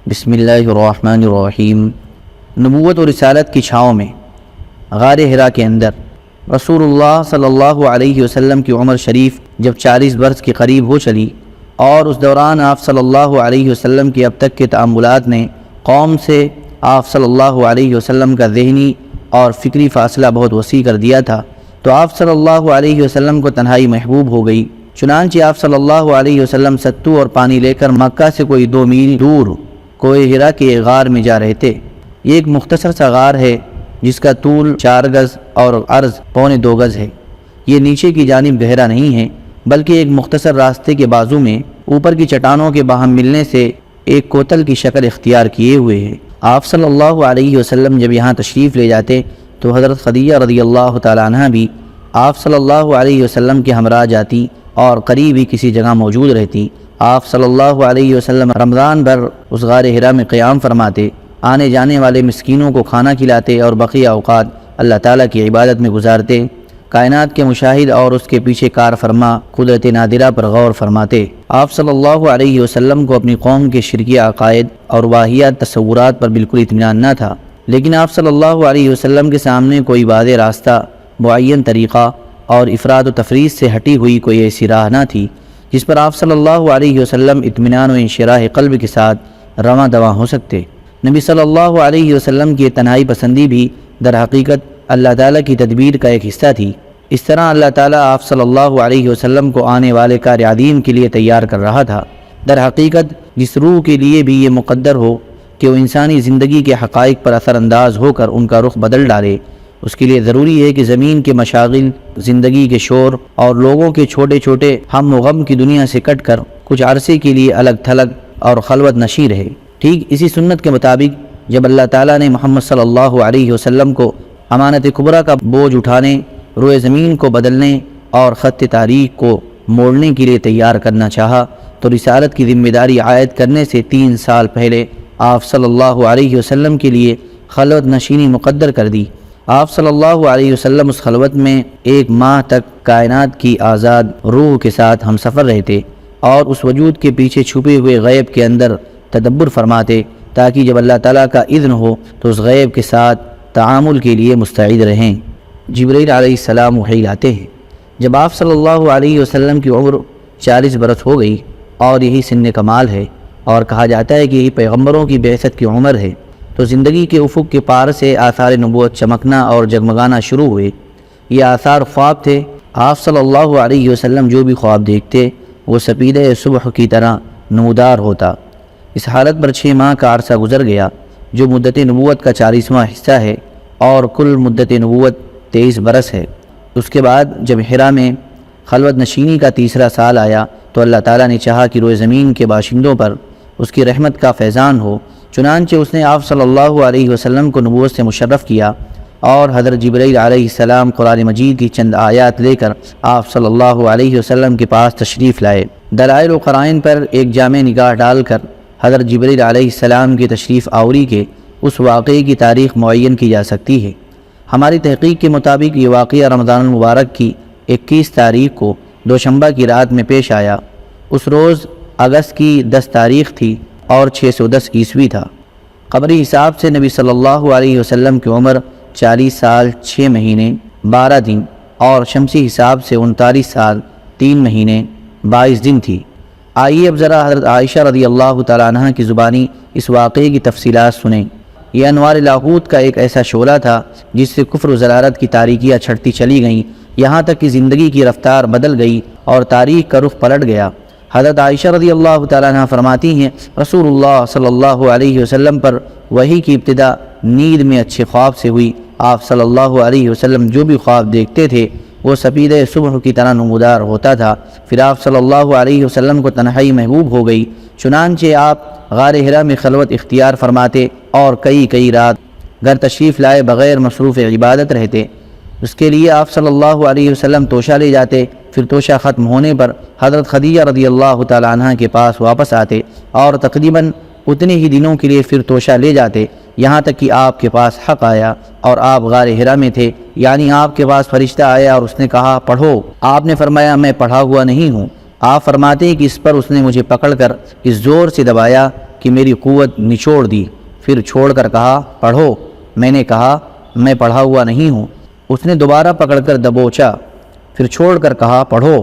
بسم اللہ الرحمن الرحیم۔ نبوت و رسالت کی چھاؤں میں غار حرا کے اندر رسول اللہ صلی اللہ علیہ وسلم کی عمر شریف جب 40 برس کے قریب ہو چلی اور اس دوران آپ صلی اللہ علیہ وسلم کے اب تک کے تأملات نے قوم سے آپ صلی اللہ علیہ وسلم کا ذہنی اور فکری فاصلہ بہت وسیع کر دیا تھا، تو آپ صلی اللہ علیہ وسلم کو تنہائی محبوب ہو گئی۔ چنانچہ آپ صلی اللہ علیہ وسلم ستو اور پانی لے کر مکہ سے کوئی 2 میل دور کوہ حرا کے غار میں جا رہے تھے۔ یہ ایک مختصر سا غار ہے جس کا طول 4 گز اور عرض 1.25 گز ہے۔ یہ نیچے کی جانب گہرا نہیں ہے بلکہ ایک مختصر راستے کے بازو میں اوپر کی چٹانوں کے باہم ملنے سے ایک کوتل کی شکل اختیار کیے ہوئے ہے۔ آپ صلی اللہ علیہ وسلم جب یہاں تشریف لے جاتے تو حضرت خدیجہ رضی اللہ تعالیٰ عنہ بھی آپ صلی اللہ علیہ وسلم کے ہمراہ جاتی اور قریب ہی کسی جگہ موجود رہتی۔ آپ صلی اللہ علیہ وسلم رمضان بھر اس غار حرا میں قیام فرماتے، آنے جانے والے مسکینوں کو کھانا کھلاتے اور بقیہ اوقات اللہ تعالیٰ کی عبادت میں گزارتے، کائنات کے مشاہد اور اس کے پیچھے کار فرما قدرت نادرہ پر غور فرماتے۔ آپ صلی اللہ علیہ وسلم کو اپنی قوم کے شرکی عقائد اور واہیات تصورات پر بالکل اطمینان نہ تھا، لیکن آپ صلی اللہ علیہ وسلم کے سامنے کوئی واضح راستہ، معین طریقہ اور افراد و تفریط سے ہٹی ہوئی کوئی ایسی راہ نہ تھی جس پر آپ صلی اللہ علیہ وسلم اطمینان و انشراح قلب کے ساتھ رواں دواں ہو سکتے۔ نبی صلی اللہ علیہ وسلم کی تنہائی پسندی بھی در حقیقت اللہ تعالیٰ کی تدبیر کا ایک حصہ تھی۔ اس طرح اللہ تعالیٰ آپ صلی اللہ علیہ وسلم کو آنے والے کار عظیم کے لیے تیار کر رہا تھا۔ در حقیقت جس روح کے لیے بھی یہ مقدر ہو کہ وہ انسانی زندگی کے حقائق پر اثر انداز ہو کر ان کا رخ بدل ڈالے، اس کے لیے ضروری ہے کہ زمین کے مشاغل، زندگی کے شور اور لوگوں کے چھوٹے چھوٹے ہم و غم کی دنیا سے کٹ کر کچھ عرصے کے لیے الگ تھلگ اور خلوت نشیں رہے۔ ٹھیک اسی سنت کے مطابق جب اللہ تعالیٰ نے محمد صلی اللہ علیہ وسلم کو امانت کبریٰ کا بوجھ اٹھانے، روئے زمین کو بدلنے اور خط تاریخ کو موڑنے کے لیے تیار کرنا چاہا تو رسالت کی ذمہ داری عائد کرنے سے 3 سال پہلے آپ صلی اللہ علیہ وسلم کے لیے خلوت نشینی مقدر کر دی۔ آپ صلی اللہ علیہ وسلم اس خلوت میں 1 ماہ تک کائنات کی آزاد روح کے ساتھ ہم سفر رہتے اور اس وجود کے پیچھے چھپے ہوئے غیب کے اندر تدبر فرماتے تاکہ جب اللہ تعالیٰ کا اذن ہو تو اس غیب کے ساتھ تعامل کے لیے مستعد رہیں۔ جبرائیل علیہ السلام وحی لاتے ہیں۔ جب آپ صلی اللہ علیہ وسلم کی عمر 40 برس ہو گئی اور یہی سن کمال ہے اور کہا جاتا ہے کہ یہی پیغمبروں کی بعثت کی عمر ہے، تو زندگی کے افق کے پار سے آثار نبوت چمکنا اور جگمگانا شروع ہوئے۔ یہ آثار خواب تھے۔ آپ صلی اللہ علیہ وسلم جو بھی خواب دیکھتے وہ سپیدہ صبح کی طرح نمودار ہوتا۔ اس حالت پر 6 ماہ کا عرصہ گزر گیا جو مدت نبوت کا 40واں حصہ ہے اور کل مدت نبوت 23 برس ہے۔ اس کے بعد جب حرا میں خلوت نشینی کا 3را سال آیا تو اللہ تعالیٰ نے چاہا کہ روئے زمین کے باشندوں پر اس کی رحمت کا فیضان ہو، چنانچہ اس نے آپ صلی اللہ علیہ وسلم کو نبوت سے مشرف کیا اور حضرت جبرائیل علیہ السلام قرآن مجید کی چند آیات لے کر آپ صلی اللہ علیہ وسلم کے پاس تشریف لائے۔ دلائل و قرائن پر ایک جامع نگاہ ڈال کر حضرت جبرائیل علیہ السلام کی تشریف آوری کے اس واقعے کی تاریخ معین کی جا سکتی ہے۔ ہماری تحقیق کے مطابق یہ واقعہ رمضان المبارک کی 21 تاریخ کو دوشنبہ کی رات میں پیش آیا۔ اس روز اگست کی 10 تاریخ تھی اور 610 عیسوی تھا۔ قمری حساب سے نبی صلی اللہ علیہ وسلم کی عمر 40 سال 6 مہینے 12 دن اور شمسی حساب سے 39 سال 3 مہینے 22 دن تھی۔ آئیے اب ذرا حضرت عائشہ رضی اللہ تعالیٰ عنہ کی زبانی اس واقعے کی تفصیلات سنیں۔ یہ انوار لاہوت کا ایک ایسا شعلہ تھا جس سے کفر و ضلالت کی تاریکیاں چھٹتی چلی گئیں، یہاں تک کہ زندگی کی رفتار بدل گئی اور تاریخ کا رخ پلٹ گیا۔ حضرت عائشہ رضی اللہ تعالیٰ عنہ فرماتی ہیں رسول اللہ صلی اللہ علیہ وسلم پر وحی کی ابتدا نیند میں اچھے خواب سے ہوئی۔ آپ صلی اللہ علیہ وسلم جو بھی خواب دیکھتے تھے وہ سپیدہ صبح کی طرح نمودار ہوتا تھا۔ پھر آپ صلی اللہ علیہ وسلم کو تنہائی محبوب ہو گئی، چنانچہ آپ غار حرا میں خلوت اختیار فرماتے اور کئی رات گھر تشریف لائے بغیر مصروف عبادت رہتے۔ اس کے لیے آپ صلی اللہ علیہ وسلم توشہ لے جاتے، پھر توشہ ختم ہونے پر حضرت خدیجہ رضی اللہ تعالیٰ عنہ کے پاس واپس آتے اور تقریباً اتنے ہی دنوں کے لیے پھر توشہ لے جاتے، یہاں تک کہ آپ کے پاس حق آیا اور آپ غار حرا میں تھے، یعنی آپ کے پاس فرشتہ آیا اور اس نے کہا پڑھو۔ آپ نے فرمایا میں پڑھا ہوا نہیں ہوں۔ آپ فرماتے ہیں کہ اس پر اس نے مجھے پکڑ کر اس زور سے دبایا کہ میری قوت نچوڑ دی، پھر چھوڑ کر کہا پڑھو۔ میں نے کہا میں پڑھا ہوا نہیں ہوں۔ اس نے دوبارہ پکڑ کر دبوچا، پھر چھوڑ کر کہا پڑھو۔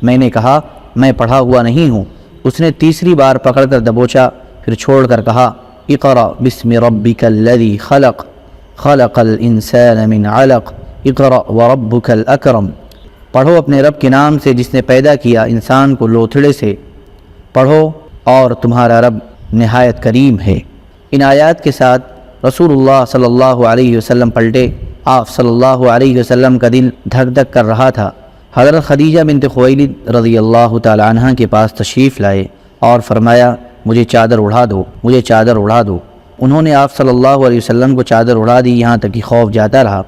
میں نے کہا میں پڑھا ہوا نہیں ہوں۔ اس نے تیسری بار پکڑ کر دبوچا، پھر چھوڑ کر کہا اقرأ بسم ربک الذی خلق خلق الانسان من علق اقرأ وربک الاکرم۔ پڑھو اپنے رب کے نام سے جس نے پیدا کیا انسان کو لوتھڑے سے، پڑھو اور تمہارا رب نہایت کریم ہے۔ ان آیات کے ساتھ رسول اللہ صلی اللہ علیہ وسلم پلٹے۔ آپ صلی اللہ علیہ وسلم کا دل دھک دھک کر رہا تھا۔ حضرت خدیجہ بنت خویلد رضی اللہ تعالی عنہ کے پاس تشریف لائے اور فرمایا مجھے چادر اڑا دو، مجھے چادر اڑا دو۔ انہوں نے آپ صلی اللہ علیہ وسلم کو چادر اڑا دی، یہاں تک کہ خوف جاتا رہا۔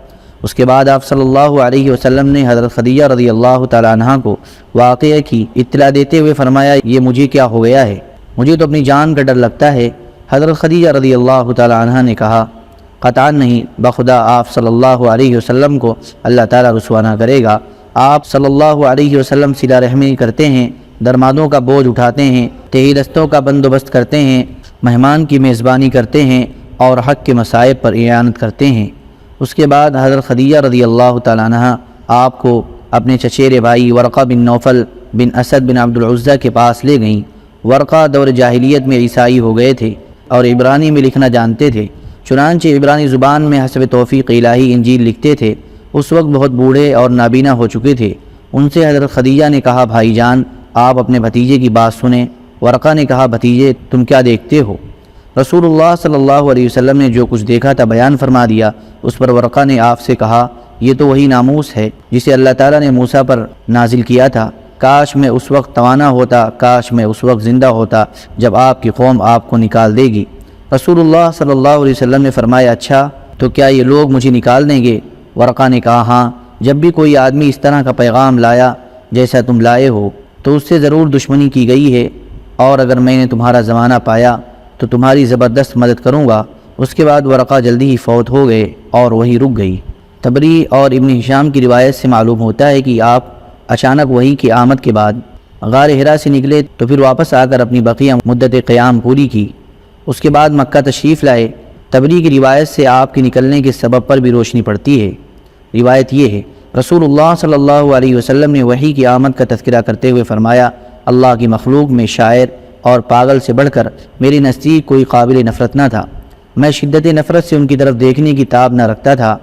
اس کے بعد آپ صلی اللہ علیہ وسلم نے حضرت خدیجہ رضی اللہ تعالی عنہ کو واقعہ کی اطلاع دیتے ہوئے فرمایا یہ مجھے کیا ہو گیا ہے، مجھے تو اپنی جان کا ڈر لگتا ہے۔ حضرت خدیجہ رضی اللہ تعالی عنہ نے کہا قطعاً نہیں، بخدا آپ صلی اللہ علیہ وسلم کو اللہ تعالیٰ رسوا نہ کرے گا۔ آپ صلی اللہ علیہ وسلم صلہ رحمی کرتے ہیں، درمادوں کا بوجھ اٹھاتے ہیں، تہی دستوں کا بندوبست کرتے ہیں، مہمان کی میزبانی کرتے ہیں اور حق کے مصائب پر اعانت کرتے ہیں۔ اس کے بعد حضرت خدیجہ رضی اللہ تعالیٰ عنہ آپ کو اپنے چچیرے بھائی ورقہ بن نوفل بن اسد بن عبد العزیٰ کے پاس لے گئیں۔ ورقہ دور جاہلیت میں عیسائی ہو گئے تھے اور عبرانی میں لکھنا جانتے تھے، چنانچہ عبرانی زبان میں حسب توفیق الہی انجیل لکھتے تھے۔ اس وقت بہت بوڑھے اور نابینا ہو چکے تھے۔ ان سے حضرت خدیجہ نے کہا بھائی جان آپ اپنے بھتیجے کی بات سنیں۔ ورقہ نے کہا بھتیجے تم کیا دیکھتے ہو؟ رسول اللہ صلی اللہ علیہ وسلم نے جو کچھ دیکھا تھا بیان فرما دیا۔ اس پر ورقہ نے آپ سے کہا یہ تو وہی ناموس ہے جسے اللہ تعالیٰ نے موسیٰ پر نازل کیا تھا۔ کاش میں اس وقت توانا ہوتا، کاش میں اس وقت زندہ ہوتا جب آپ کی قوم آپ کو نکال دے گی۔ رسول اللہ صلی اللہ علیہ وسلم نے فرمایا اچھا تو کیا یہ لوگ مجھے نکال دیں گے؟ ورقہ نے کہا ہاں، جب بھی کوئی آدمی اس طرح کا پیغام لایا جیسا تم لائے ہو تو اس سے ضرور دشمنی کی گئی ہے، اور اگر میں نے تمہارا زمانہ پایا تو تمہاری زبردست مدد کروں گا۔ اس کے بعد ورقہ جلدی ہی فوت ہو گئے اور وہی رک گئی۔ طبری اور ابن ہشام کی روایت سے معلوم ہوتا ہے کہ آپ اچانک وحی کی آمد کے بعد غار حرا سے نکلے تو پھر واپس آ کر اپنی بقیہ مدت قیام پوری کی۔ اس کے بعد مکہ تشریف لائے۔ طبری کی روایت سے آپ کے نکلنے کے سبب پر بھی روشنی پڑتی ہے۔ روایت یہ ہے رسول اللہ صلی اللہ علیہ وسلم نے وحی کی آمد کا تذکرہ کرتے ہوئے فرمایا اللہ کی مخلوق میں شاعر اور پاگل سے بڑھ کر میرے نزدیک کوئی قابل نفرت نہ تھا۔ میں شدت نفرت سے ان کی طرف دیکھنے کی تاب نہ رکھتا تھا۔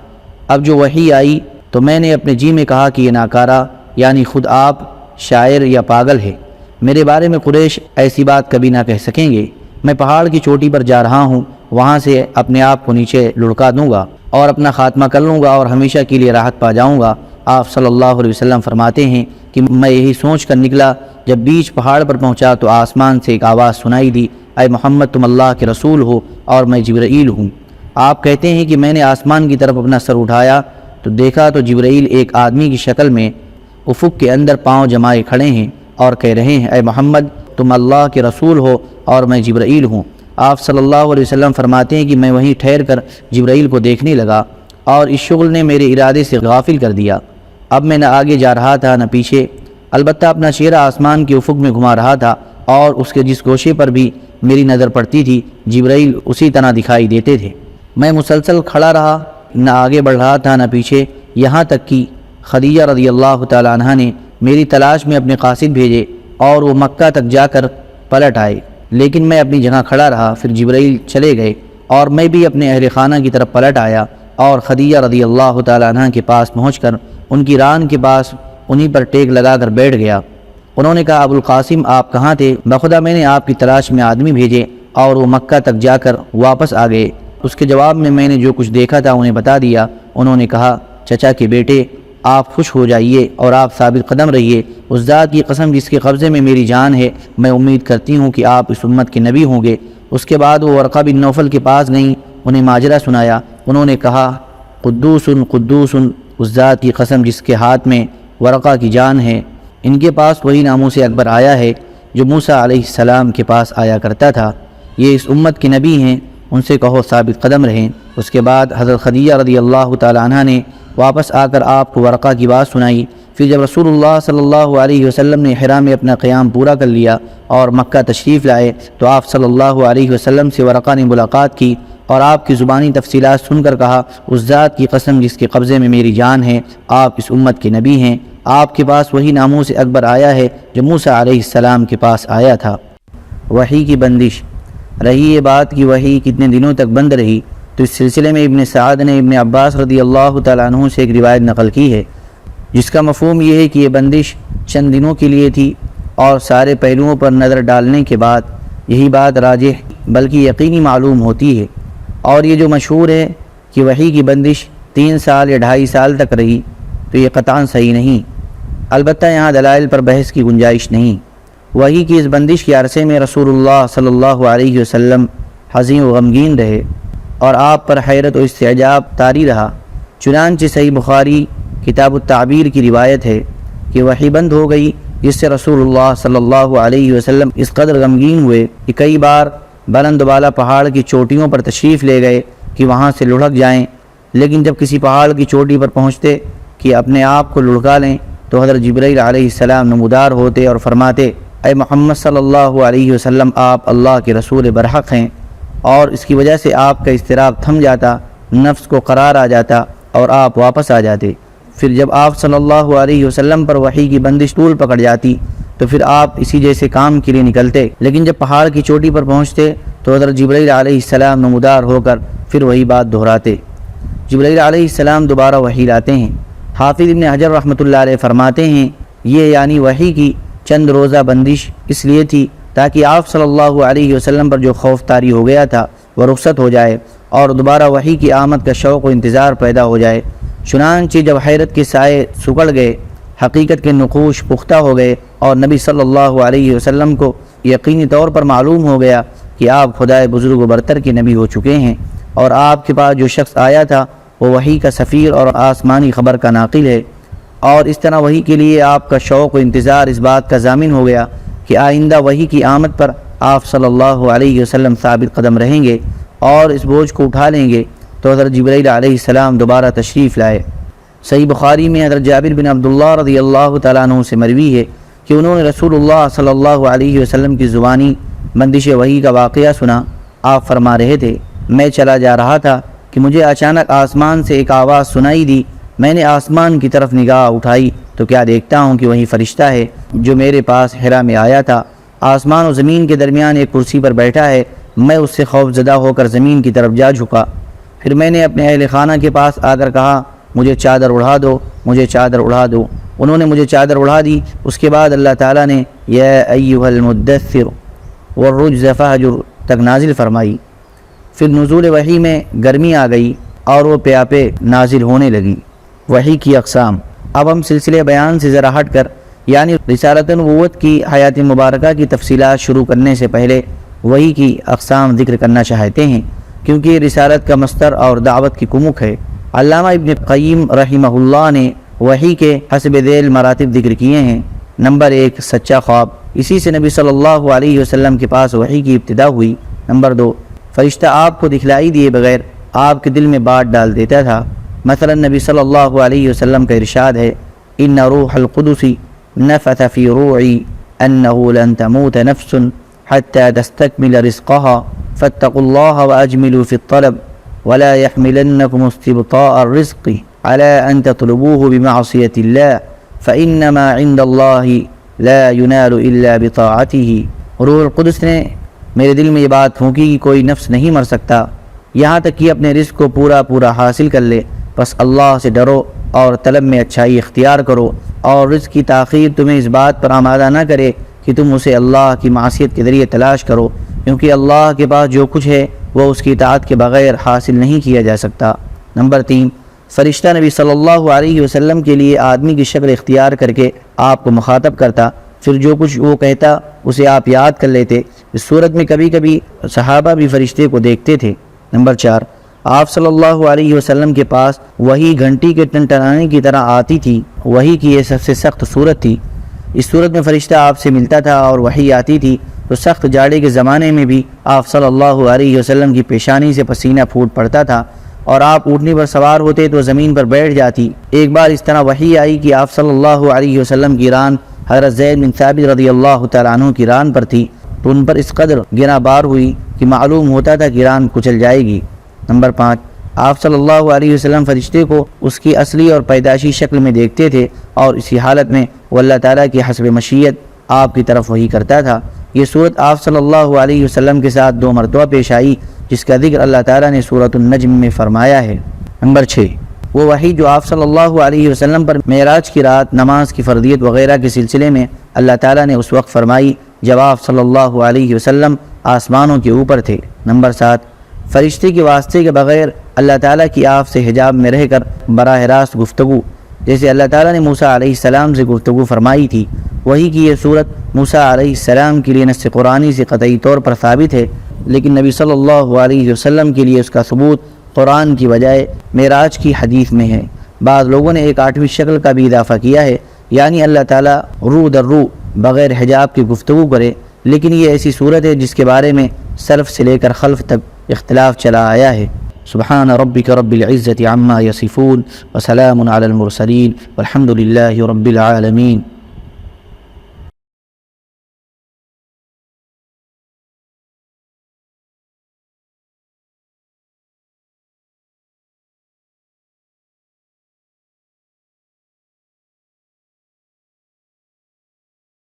اب جو وحی آئی تو میں نے اپنے جی میں کہا کہ یہ ناکارہ یعنی خود آپ شاعر یا پاگل ہے۔ میرے بارے میں قریش ایسی بات کبھی نہ کہہ سکیں گے۔ میں پہاڑ کی چوٹی پر جا رہا ہوں، وہاں سے اپنے آپ کو نیچے لڑکا دوں گا اور اپنا خاتمہ کر لوں گا اور ہمیشہ کے لیے راحت پا جاؤں گا۔ آپ صلی اللہ علیہ وسلم فرماتے ہیں کہ میں یہی سوچ کر نکلا، جب بیچ پہاڑ پر پہنچا تو آسمان سے ایک آواز سنائی دی اے محمد تم اللہ کے رسول ہو اور میں جبرائیل ہوں۔ آپ کہتے ہیں کہ میں نے آسمان کی طرف اپنا سر اٹھایا تو دیکھا تو جبرائیل ایک آدمی کی شکل میں افق کے اندر پاؤں جمائے کھڑے ہیں اور کہہ رہے ہیں اے محمد تم اللہ کے رسول ہو اور میں جبرائیل ہوں۔ آپ صلی اللہ علیہ وسلم فرماتے ہیں کہ میں وہیں ٹھہر کر جبرائیل کو دیکھنے لگا اور اس شغل نے میرے ارادے سے غافل کر دیا۔ اب میں نہ آگے جا رہا تھا نہ پیچھے، البتہ اپنا چہرہ آسمان کے افق میں گھما رہا تھا اور اس کے جس گوشے پر بھی میری نظر پڑتی تھی جبرائیل اسی طرح دکھائی دیتے تھے۔ میں مسلسل کھڑا رہا، نہ آگے بڑھ رہا تھا نہ پیچھے، یہاں تک کہ خدیجہ رضی اللہ تعالی عنہ نے میری تلاش میں اپنے قاصد بھیجے اور وہ مکہ تک جا کر پلٹ آئے، لیکن میں اپنی جگہ کھڑا رہا۔ پھر جبرائیل چلے گئے اور میں بھی اپنے اہل خانہ کی طرف پلٹ آیا اور خدیجہ رضی اللہ تعالی عنہ کے پاس پہنچ کر ان کی ران کے پاس انہی پر ٹیک لگا کر بیٹھ گیا۔ انہوں نے کہا ابو القاسم آپ کہاں تھے؟ بخدا میں نے آپ کی تلاش میں آدمی بھیجے اور وہ مکہ تک جا کر واپس آ گئے۔ اس کے جواب میں نے جو کچھ دیکھا تھا انہیں بتا دیا۔ انہوں نے کہا چچا کے بیٹے آپ خوش ہو جائیے اور آپ ثابت قدم رہیے، اس ذات کی قسم جس کے قبضے میں میری جان ہے میں امید کرتی ہوں کہ آپ اس امت کے نبی ہوں گے۔ اس کے بعد وہ ورقہ بن نوفل کے پاس گئیں، انہیں ماجرہ سنایا۔ انہوں نے کہا قدوس قدوس، اس ذات کی قسم جس کے ہاتھ میں ورقہ کی جان ہے، ان کے پاس وہی ناموس اکبر آیا ہے جو موسیٰ علیہ السلام کے پاس آیا کرتا تھا۔ یہ اس امت کے نبی ہیں، ان سے کہو ثابت قدم رہیں۔ اس کے بعد حضرت خدیجہ رضی اللہ تعالی عنہ نے واپس آ کر آپ کو ورقہ کی بات سنائی۔ پھر جب رسول اللہ صلی اللہ علیہ وسلم نے احرام میں اپنا قیام پورا کر لیا اور مکہ تشریف لائے تو آپ صلی اللہ علیہ وسلم سے ورقہ نے ملاقات کی اور آپ کی زبانی تفصیلات سن کر کہا، اس ذات کی قسم جس کے قبضے میں میری جان ہے، آپ اس امت کے نبی ہیں، آپ کے پاس وہی ناموس اکبر آیا ہے جو موسیٰ علیہ السلام کے پاس آیا تھا۔ وحی کی بندش رہی یہ بات کہ وحی کتنے دنوں تک بند رہی، تو اس سلسلے میں ابن سعد نے ابن عباس رضی اللہ تعالیٰ عنہ سے ایک روایت نقل کی ہے، جس کا مفہوم یہ ہے کہ یہ بندش چند دنوں کے لیے تھی اور سارے پہلوؤں پر نظر ڈالنے کے بعد یہی بات راجح بلکہ یقینی معلوم ہوتی ہے۔ اور یہ جو مشہور ہے کہ وحی کی بندش 3 سال یا 2.5 سال تک رہی تو یہ قطعاً صحیح نہیں، البتہ یہاں دلائل پر بحث کی گنجائش نہیں۔ وحی کی اس بندش کے عرصے میں رسول اللہ صلی اللہ علیہ وسلم حزین و غمگین رہے اور آپ پر حیرت و استعجاب طاری رہا، چنانچہ صحیح بخاری کتاب التعبیر کی روایت ہے کہ وحی بند ہو گئی، جس سے رسول اللہ صلی اللہ علیہ وسلم اس قدر غمگین ہوئے کہ کئی بار بلند بالا پہاڑ کی چوٹیوں پر تشریف لے گئے کہ وہاں سے لڑھک جائیں، لیکن جب کسی پہاڑ کی چوٹی پر پہنچتے کہ اپنے آپ کو لڑھکا لیں تو حضرت جبرائیل علیہ السلام نمودار ہوتے اور فرماتے، اے محمد صلی اللہ علیہ وسلم، آپ اللہ کے رسول برحق ہیں، اور اس کی وجہ سے آپ کا اضطراب تھم جاتا، نفس کو قرار آ جاتا اور آپ واپس آ جاتے۔ پھر جب آپ صلی اللہ علیہ وسلم پر وحی کی بندش طول پکڑ جاتی تو پھر آپ اسی جیسے کام کے لیے نکلتے، لیکن جب پہاڑ کی چوٹی پر پہنچتے تو حضرت جبرائیل علیہ السلام نمودار ہو کر پھر وہی بات دہراتے۔ جبرائیل علیہ السلام دوبارہ وحی لاتے ہیں۔ حافظ ابن حجر رحمۃ اللہ علیہ فرماتے ہیں، یہ یعنی وحی کی چند روزہ بندش اس لیے تھی تاکہ آپ صلی اللہ علیہ وسلم پر جو خوف طاری ہو گیا تھا وہ رخصت ہو جائے اور دوبارہ وحی کی آمد کا شوق و انتظار پیدا ہو جائے۔ چنانچہ جب حیرت کے سائے سکڑ گئے، حقیقت کے نقوش پختہ ہو گئے اور نبی صلی اللہ علیہ وسلم کو یقینی طور پر معلوم ہو گیا کہ آپ خدائے بزرگ و برتر کے نبی ہو چکے ہیں اور آپ کے پاس جو شخص آیا تھا وہ وحی کا سفیر اور آسمانی خبر کا ناقل ہے، اور اس طرح وحی کے لیے آپ کا شوق و انتظار اس بات کا ضامن ہو گیا کہ آئندہ وحی کی آمد پر آپ صلی اللہ علیہ وسلم ثابت قدم رہیں گے اور اس بوجھ کو اٹھا لیں گے۔ تو حضرت جبرائیل علیہ السلام دوبارہ تشریف لائے۔ صحیح بخاری میں حضرت جابر بن عبداللہ رضی اللہ تعالیٰ عنہ سے مروی ہے کہ انہوں نے رسول اللہ صلی اللہ علیہ وسلم کی زبانی بندش وحی کا واقعہ سنا۔ آپ فرما رہے تھے، میں چلا جا رہا تھا کہ مجھے اچانک آسمان سے ایک آواز سنائی دی، میں نے آسمان کی طرف نگاہ اٹھائی تو کیا دیکھتا ہوں کہ وہی فرشتہ ہے جو میرے پاس حرا میں آیا تھا، آسمان و زمین کے درمیان ایک کرسی پر بیٹھا ہے۔ میں اس سے خوف زدہ ہو کر زمین کی طرف جا جھکا، پھر میں نے اپنے اہل خانہ کے پاس آ کر کہا، مجھے چادر اڑا دو، مجھے چادر اڑا دو۔ انہوں نے مجھے چادر اڑا دی۔ اس کے بعد اللہ تعالیٰ نے یا ایھا المدثر والرجز فہجر تک نازل فرمائی۔ پھر نزول وحی میں گرمی آ گئی اور وہ پیاپے نازل ہونے لگی۔ وحی کی اقسام۔ اب ہم سلسلے بیان سے ذرا ہٹ کر یعنی رسالت نبوت کی حیات مبارکہ کی تفصیلات شروع کرنے سے پہلے وحی کی اقسام ذکر کرنا چاہتے ہیں، کیونکہ یہ رسالت کا مصدر اور دعوت کی کمک ہے۔ علامہ ابن قیم رحمہ اللہ نے وحی کے حسب ذیل مراتب ذکر کیے ہیں۔ نمبر 1، سچا خواب، اسی سے نبی صلی اللہ علیہ وسلم کے پاس وحی کی ابتدا ہوئی۔ نمبر 2، فرشتہ آپ کو دکھلائی دیے بغیر آپ کے دل میں بات ڈال دیتا تھا۔ مثلا نبی صلی اللہ علیہ وسلم کا ارشاد ہے، ان روح القدس نفث فی روعی انہ لن تموت نفس حتى تستكمل رزقها فاتقوا الله واجملوا في الطلب ولا يحملنكم استبطاء الرزق على ان تطلبوه بمعصية الله فانما عند الله لا ينال الا بطاعته۔ روح القدس نے میرے دل میں یہ بات پھونکی کہ کوئی نفس نہیں مر سکتا یہاں تک کہ اپنے رزق کو پورا حاصل کر لے، بس اللہ سے ڈرو اور طلب میں اچھائی اختیار کرو، اور رزق کی تاخیر تمہیں اس بات پر آمادہ نہ کرے کہ تم اسے اللہ کی معصیت کے ذریعے تلاش کرو، کیونکہ اللہ کے پاس جو کچھ ہے وہ اس کی اطاعت کے بغیر حاصل نہیں کیا جا سکتا۔ نمبر 3، فرشتہ نبی صلی اللہ علیہ وسلم کے لیے آدمی کی شکل اختیار کر کے آپ کو مخاطب کرتا، پھر جو کچھ وہ کہتا اسے آپ یاد کر لیتے۔ اس صورت میں کبھی کبھی صحابہ بھی فرشتے کو دیکھتے تھے۔ نمبر 4، آپ صلی اللہ علیہ وسلم کے پاس وہی گھنٹی کے ٹنٹنانے کی طرح آتی تھی۔ وحی کی یہ سب سے سخت صورت تھی۔ اس صورت میں فرشتہ آپ سے ملتا تھا اور وحی آتی تھی تو سخت جاڑے کے زمانے میں بھی آپ صلی اللہ علیہ وسلم کی پیشانی سے پسینہ پھوٹ پڑتا تھا، اور آپ اونٹنی پر سوار ہوتے تو زمین پر بیٹھ جاتی۔ ایک بار اس طرح وحی آئی کہ آپ صلی اللہ علیہ وسلم کی ران حضرت زید بن ثابت رضی اللہ تعالیٰ عنہ کی ران پر تھی تو ان پر اس قدر گرا بار ہوئی کہ معلوم ہوتا تھا کہ ران کچل جائے گی۔ نمبر 5، آپ صلی اللہ علیہ وسلم فرشتے کو اس کی اصلی اور پیدائشی شکل میں دیکھتے تھے اور اسی حالت میں وہ اللہ تعالیٰ کی حسب مشیت آپ کی طرف وحی کرتا تھا۔ یہ صورت آپ صلی اللہ علیہ وسلم کے ساتھ 2 مرتبہ پیش آئی جس کا ذکر اللہ تعالیٰ نے سورۃ النجم میں فرمایا ہے۔ نمبر 6، وہ وحی جو آپ صلی اللہ علیہ وسلم پر معراج کی رات نماز کی فرضیت وغیرہ کے سلسلے میں اللہ تعالیٰ نے اس وقت فرمائی جب آپ صلی اللہ علیہ وسلم آسمانوں کے اوپر تھے۔ نمبر 7، فرشتے کے واسطے کے بغیر اللہ تعالیٰ کی آپ سے حجاب میں رہ کر براہ راست گفتگو، جیسے اللہ تعالیٰ نے موسیٰ علیہ السلام سے گفتگو فرمائی تھی۔ وحی کی یہ صورت موسیٰ علیہ السلام کے لیے نص قرآنی سے قطعی طور پر ثابت ہے، لیکن نبی صلی اللہ علیہ وسلم کے لیے اس کا ثبوت قرآن کی بجائے معراج کی حدیث میں ہے۔ بعض لوگوں نے ایک 8ویں شکل کا بھی اضافہ کیا ہے، یعنی اللہ تعالیٰ روح در روح بغیر حجاب کی گفتگو کرے، لیکن یہ ایسی صورت ہے جس کے بارے میں سلف سے لے کر خلف تک اختلاف چلا آیا ہے۔ سبحان ربک رب العزت عما یصفون وسلام علی المرسلین والحمد للہ رب العالمین۔